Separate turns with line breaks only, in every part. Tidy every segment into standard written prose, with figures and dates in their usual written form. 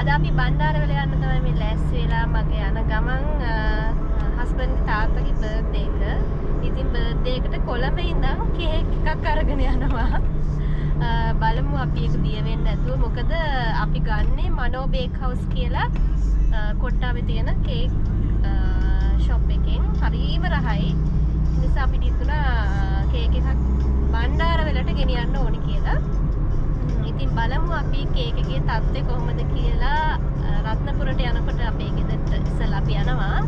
අද අපි බණ්ඩාරවල යන්න තමයි මේ ලෑස්ති වෙලා මගේ යන ගමන් හස්බන්ඩ් තාත්තගේ බර්ත්ඩේ එක. ඉතින් බර්ත්ඩේ එකට කොළඹ ඉඳන් කේක් එකක් අරගෙන යනවා. බලමු අපි ඒක දිය වෙන්නේ නැතුව. මොකද අපි ගන්නේ මනෝ බේක් හවුස් කියලා කොට්ටාවේ තියෙන කේක් ෂොප් එකෙන්. හරිම රහයි. ඒ නිසා අපිට හිතුණා කේක් එකක් බණ්ඩාරවලට ගෙනියන්න ඕනේ කියලා. ඉතින් බලමු අපි කේක් එකේ තත්ත්වය කොහොමද කියලා. රත්නපුරට යනකොට අපේ ගෙදරට ඉස්සලා අපි යනවා.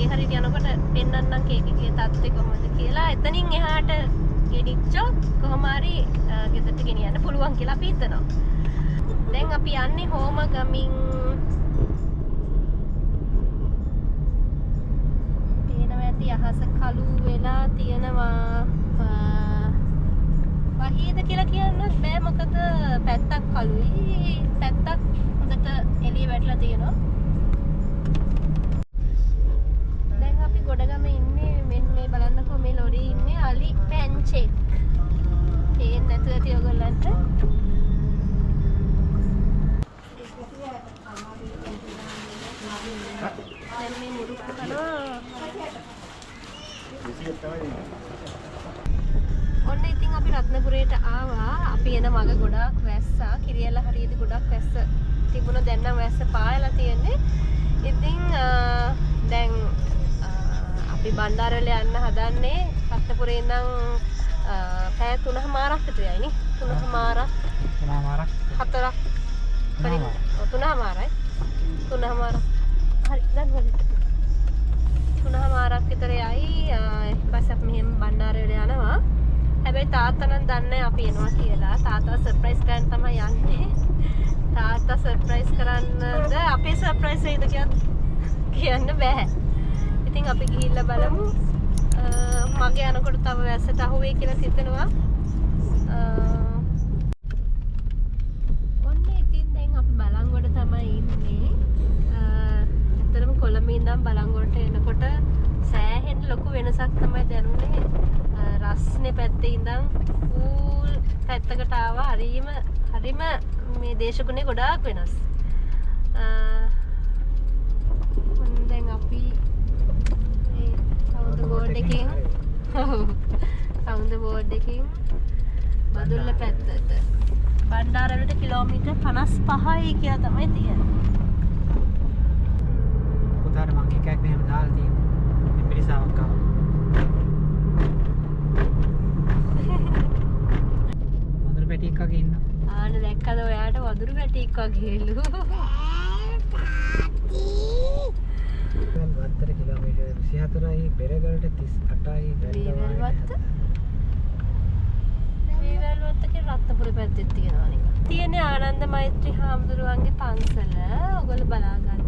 ඒ හරියට යනකොට පෙන්නන්නම් කේක් එකේ තත්ත්වය කොහොමද කියලා. එතනින් එහාට ගෙනිච්චොත් කොහොම හරි ගෙදරට ගෙනියන්න පුළුවන් කියලා අපි හිතනවා. දැන් අපි යන්නේ හෝම ගමින්. පේනවා ඇති අහස කළු වෙලා තියෙනවා. වහීද කියලා කියන්නත් බෑ මොකද පැත්තක් කළුයි පැත්තක් හොඳට එළිය වැටලා තියෙනවා. දැන් අපි ගොඩගම ඉන්නේ. මෙන්න මේ බලන්නකෝ මේ ලොරියේ ඉන්නේ අලි පැන්චෙක්. පේන්නේ නැතුව ඇති ඔයගොල්ලන්ට. දැන් මේ මුරුක්කු කනවා. ඔන්න ඉතින් අපි රත්නපුරයට ආවා. අපි එන මග ගොඩාක් වැස්සා. කිරියල්ල හරියට ගොඩක් වැස්ස තිබුණා. දැන් නම් වැස්ස පායලා තියෙන්නේ. ඉතින් දැන් අපි බණ්ඩාරවල යන්න හදන්නේ. රත්නපුරේ ඉඳන් පැය 3:00ක් විතර යයිනේ. 3:00 4ක් පරිදි 3:00යි. 3:00 හරි දැන් හරි 3:00ක් විතර යයි. ඊපස්සේ අපි මෙහෙම බණ්ඩාරවල යනවා. හැබැයි තාත්තා නම් දන්නේ අපි එනවා කියලා. තාත්තා සර්ප්‍රයිස් කරන්න තමයි යන්නේ. තාත්තා සර්ප්‍රයිස් කරන්නද අපේ සර්ප්‍රයිස් එකද කියන්න බෑ. ඉතින් අපි ගිහිල්ලා බලමු. මගේ යනකොට තව වැස්සට අහුවේ කියලා හිතනවා. ඔන්න ඉතින් දැන් අපි බලංගොඩ තමයි ඉන්නේ. ඇත්තටම කොළඹ ඉඳන් බලංගොඩට එනකොට සෑහෙන ලොකු වෙනසක් තමයි දැනුනේ. රස්නේ පැත්තේ ඉඳන් ඌල් පැත්තකට ආවා. හරිම මේ දේශගුණේ ගොඩාක් වෙනස්. දැන් අපි මේ සවුන්ඩ් බෝඩ් එකකින් බදුල්ල පැත්තට බණ්ඩාරවලට කිලෝමීටර් 55යි කියලා තමයි තියෙන්නේ.
උදාර මං එකක් මෙහෙම දාලා තියෙනවා. මේ පිරිසාවක් ආවා. පැටි එකක් ඉන්නවා.
ආන්න දැක්කද ඔයාට වදුරු පැටි එකක් වගේලු.
වත්තර කිලෝමීටර් 24යි බෙරගලට 38යි
වේවැල්වත්තගේ රත්නපුර පැත්තේ තියෙනවා නේ. තියෙන්නේ ආනන්ද මෛත්‍රී හාමුදුරුවන්ගේ පන්සල. ඔයගොල්ලෝ බලා ගන්න.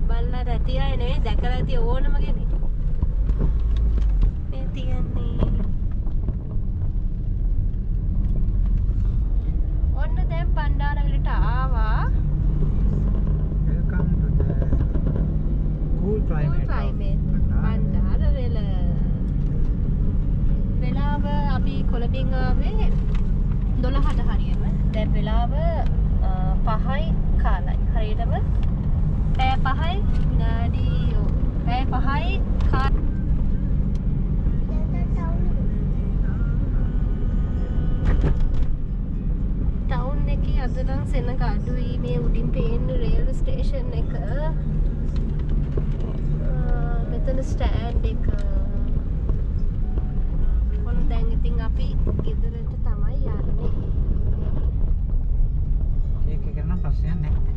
බලලා නැති අය නෙවෙයි දැකලා ඇති ඕනම කෙනෙක්. මේ තියන්නේ ඔන්න දැන් බණ්ඩාරවලට ආවා.
Welcome to the cool climate.
Bandarawela. වෙලාව අපි කොළඹින් ආවේ 12ට හරියම. දැන් වෙලාව 5යි කාලයි. හරියටම පැය 5යි විනාඩි පැය 5යි කාලයි. අද නම් සෙනග අඩුයි. මේ උඩින් පේන්න රේල්වේ ස්ටේෂන් එක. මෙතන ස්ටෑන්ඩ් එක. ඔන්න දැන් ඉතින් අපි ගෙදරට තමයි යන්නේ.
කේක් එක නම් ප්‍රශ්නයක් නැහැ.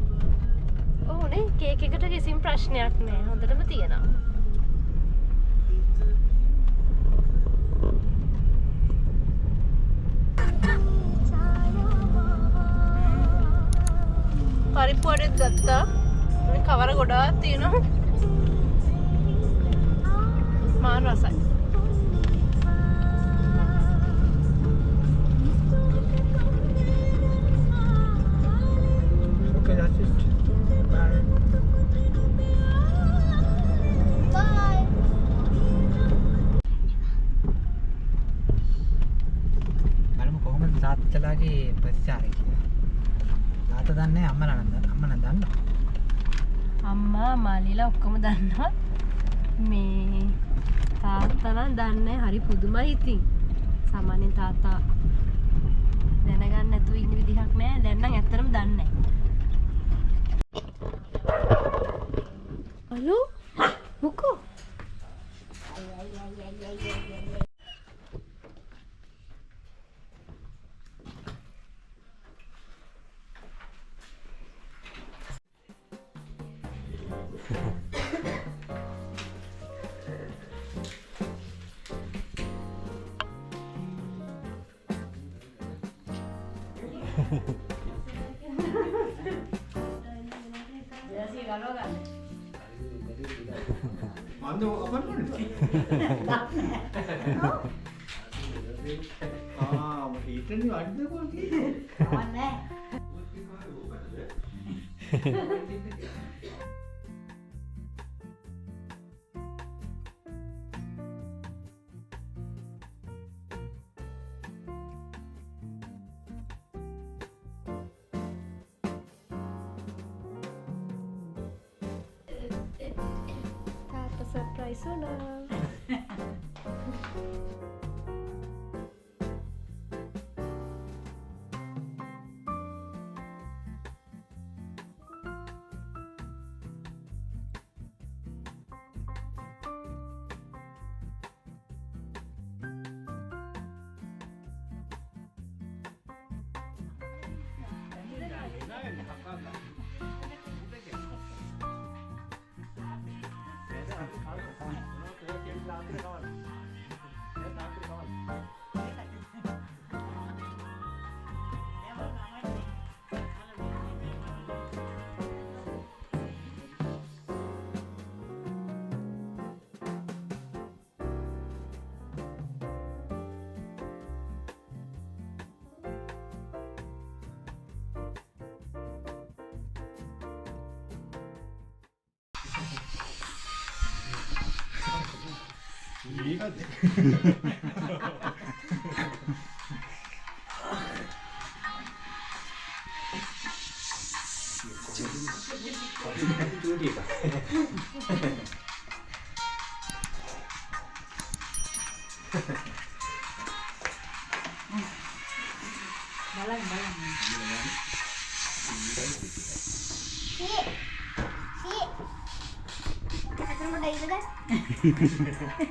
ඕනේ කේක් එකට කිසිම ප්‍රශ්නයක් නැහැ. හොඳටම තියෙනවා. පරිප්පුවටත් ගත්තා. මේ කවර ගොඩාක් තියෙනවා. මාන රසයි.
Okay, that's it. Bye.
Bye.
බලමු කොහොමද තාත්තලාගේ ප්‍රතිචාරය කියලා. තාත්තා දන්නේ අම්මලා නම් දන්නවා.
අම්මා මාලිලා ඔක්කොම දන්නවා. මේ තාත්තා නම් දන්නේ හරි පුදුමයි ඉතින්. සාමාන්‍යයෙන් තාත්තා දැනගන්න නැතුව ඉන්න විදිහක් නෑ. දැන් නම් ඇත්තටම දන්නේ නෑ. හලෝ මොකෝ? Tata surprise udah.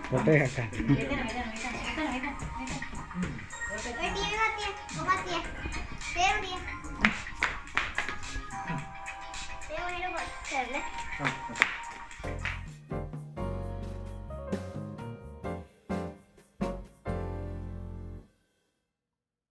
Foto ya kan?
Dia